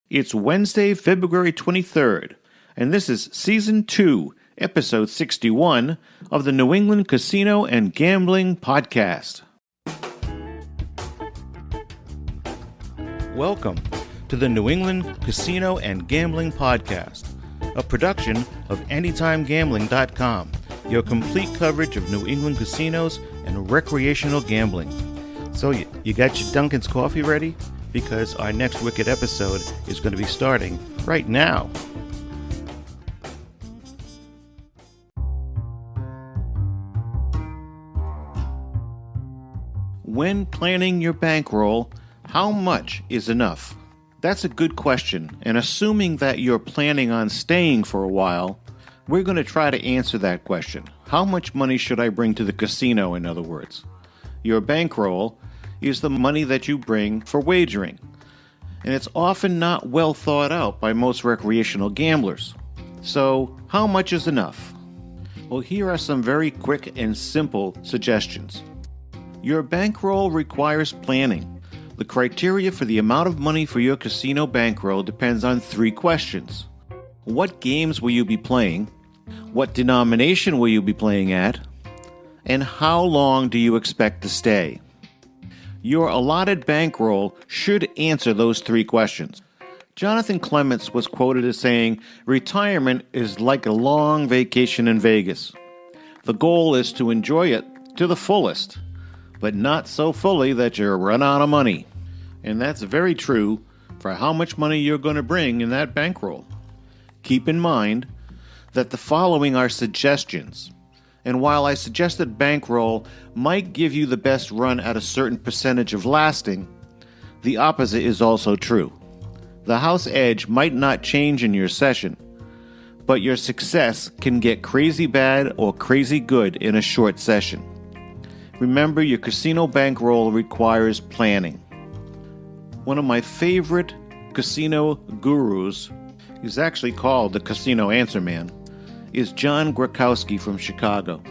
It's Wednesday, February 23rd, and this is Season 2, Episode 61 of the New England Casino and Gambling Podcast. Welcome to the New England Casino and Gambling Podcast, a production of AnytimeGambling.com, your complete coverage of New England casinos and recreational gambling. So you got your Dunkin's coffee ready? Because our next Wicked episode is going to be starting right now. When planning your bankroll, how much is enough? That's a good question, and assuming that you're planning on staying for a while, we're going to try to answer that question. How much money should I bring to the casino, in other words? Your bankroll is the money that you bring for wagering, and it's often not well thought out by most recreational gamblers. So, how much is enough? Well, here are some very quick and simple suggestions. Your bankroll requires planning. The criteria for the amount of money for your casino bankroll depends on three questions. What games will you be playing? What denomination will you be playing at? And how long do you expect to stay? Your allotted bankroll should answer those three questions. Jonathan Clements was quoted as saying, "Retirement is like a long vacation in Vegas. The goal is to enjoy it to the fullest, but not so fully that you run out of money." And that's very true for how much money you're going to bring in that bankroll. Keep in mind that the following are suggestions. And while I suggested bankroll might give you the best run at a certain percentage of lasting, the opposite is also true. The house edge might not change in your session, but your success can get crazy bad or crazy good in a short session. Remember, your casino bankroll requires planning. One of my favorite casino gurus, he's actually called the Casino Answer Man, is John Grakowski from Chicago.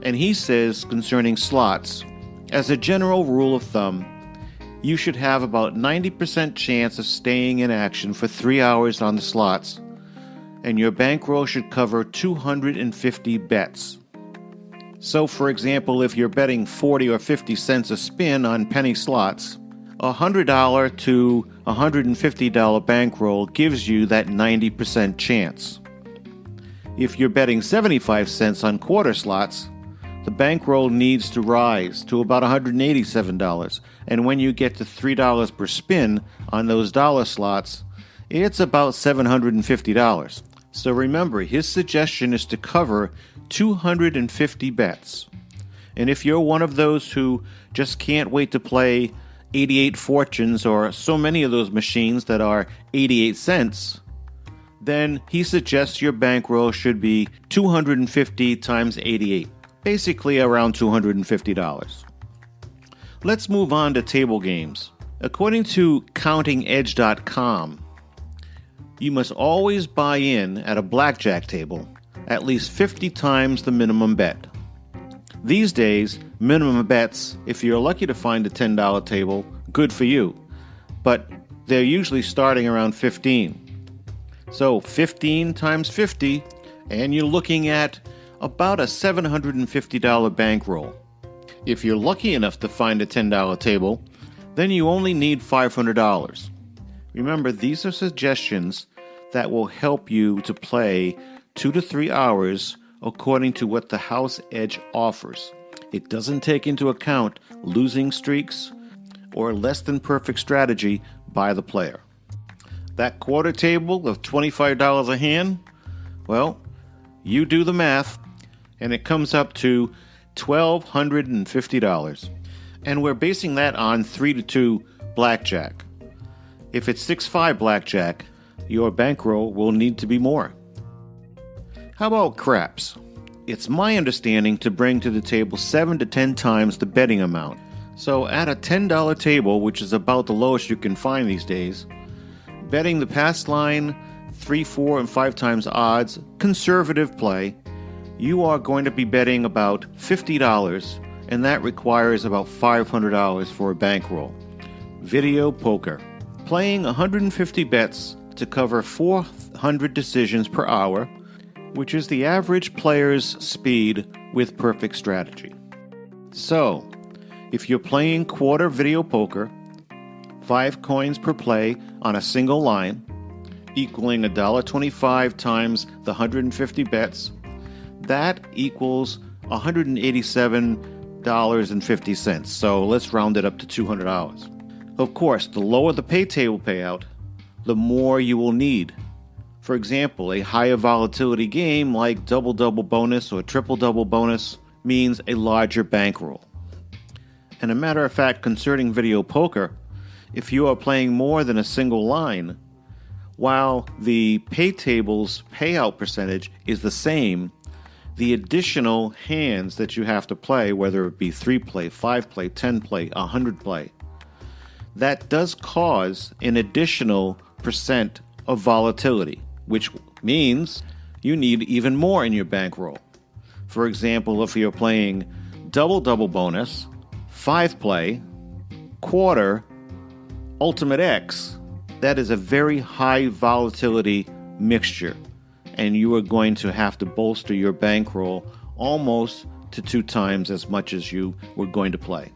And he says concerning slots, as a general rule of thumb, you should have about 90% chance of staying in action for 3 hours on the slots, and your bankroll should cover 250 bets. So, for example, if you're betting 40 or 50 cents a spin on penny slots, a $100 to $150 bankroll gives you that 90% chance. If you're betting 75 cents on quarter slots, the bankroll needs to rise to about $187, and when you get to $3 per spin on those dollar slots, it's about $750. So remember, his suggestion is to cover 250 bets. And if you're one of those who just can't wait to play 88 fortunes or so many of those machines that are 88 cents, then he suggests your bankroll should be 250 times 88, basically around $250. Let's move on to table games. According to CountingEdge.com, you must always buy in at a blackjack table at least 50 times the minimum bet. These days, minimum bets, if you're lucky to find a $10 table, good for you, but they're usually starting around 15. So 15 times 50, and you're looking at about a $750 bankroll. If you're lucky enough to find a $10 table, then you only need $500. Remember, these are suggestions that will help you to play 2 to 3 hours according to what the house edge offers. It doesn't take into account losing streaks or less than perfect strategy by the player. That quarter table of $25 a hand, well, you do the math, and it comes up to $1,250. And we're basing that on 3-2 blackjack. If it's 6-5 blackjack, your bankroll will need to be more. How about craps? It's my understanding to bring to the table 7 to 10 times the betting amount. So at a $10 table, which is about the lowest you can find these days, betting the pass line 3, 4, and 5 times odds, conservative play, you are going to be betting about $50, and that requires about $500 for a bankroll. Video poker. Playing 150 bets to cover 400 decisions per hour, which is the average player's speed with perfect strategy. So, if you're playing quarter video poker, 5 coins per play on a single line, equaling $1.25 times the 150 bets, that equals $187.50. So let's round it up to $200. Of course, the lower the pay table payout, the more you will need. For example, a higher volatility game like double-double bonus or triple-double bonus means a larger bankroll. And a matter of fact, concerning video poker, if you are playing more than a single line, while the pay table's payout percentage is the same, the additional hands that you have to play, whether it be 3 play, 5 play, 10 play, 100 play, that does cause an additional percent of volatility, which means you need even more in your bankroll. For example, if you're playing double-double bonus, 5 play, quarter, Ultimate X, that is a very high volatility mixture, and you are going to have to bolster your bankroll almost to 2 times as much as you were going to play.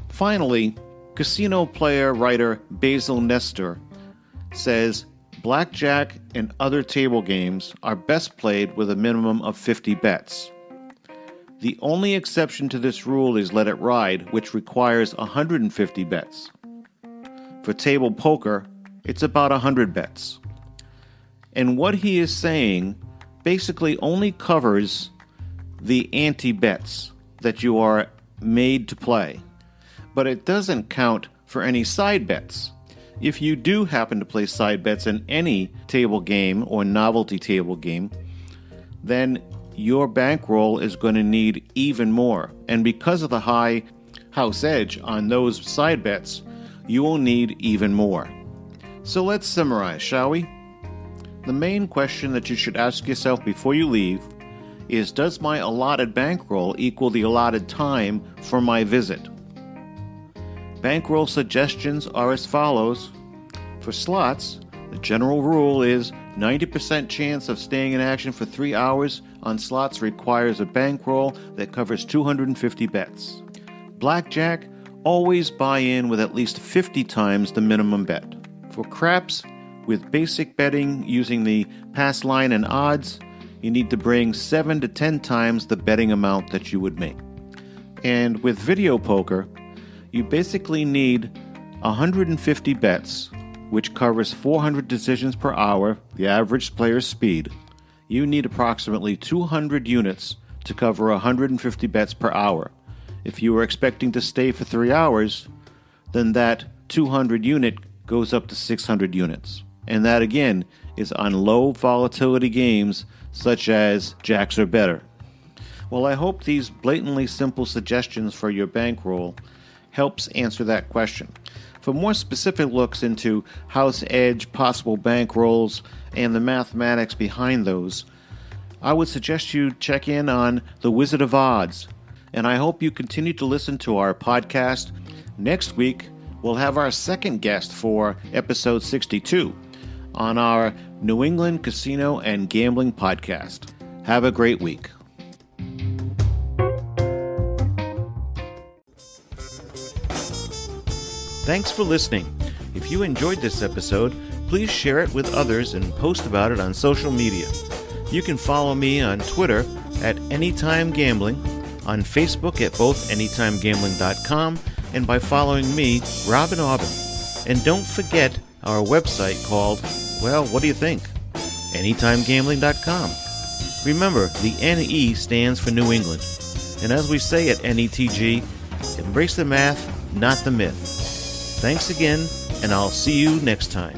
Finally, casino player writer Basil Nestor says blackjack and other table games are best played with a minimum of 50 bets. The only exception to this rule is Let It Ride, which requires 150 bets. For table poker, it's about 100 bets. And what he is saying basically only covers the ante-bets that you are made to play. But it doesn't count for any side bets. If you do happen to play side bets in any table game or novelty table game, then your bankroll is going to need even more. And because of the high house edge on those side bets, you will need even more. So let's summarize, shall we? The main question that you should ask yourself before you leave is, does my allotted bankroll equal the allotted time for my visit? Bankroll suggestions are as follows. For slots, the general rule is 90% chance of staying in action for 3 hours on slots requires a bankroll that covers 250 bets. Blackjack, always buy in with at least 50 times the minimum bet. For craps, with basic betting using the pass line and odds, you need to bring 7 to 10 times the betting amount that you would make. And with video poker, you basically need 150 bets, which covers 400 decisions per hour, the average player's speed. You need approximately 200 units to cover 150 bets per hour. If you are expecting to stay for 3 hours, then that 200 unit goes up to 600 units. And that again is on low volatility games such as jacks or better. Well, I hope these blatantly simple suggestions for your bankroll helps answer that question. For more specific looks into house edge, possible bankrolls, and the mathematics behind those, I would suggest you check in on The Wizard of Odds. And I hope you continue to listen to our podcast. Next week, we'll have our second guest for episode 62 on our New England Casino and Gambling Podcast. Have a great week. Thanks for listening. If you enjoyed this episode, please share it with others and post about it on social media. You can follow me on Twitter at Anytime Gambling, on Facebook at both AnytimeGambling.com, and by following me, Robin Aubin. And don't forget our website called, well, what do you think? AnytimeGambling.com. Remember, the NE stands for New England. And as we say at NETG, embrace the math, not the myth. Thanks again, and I'll see you next time.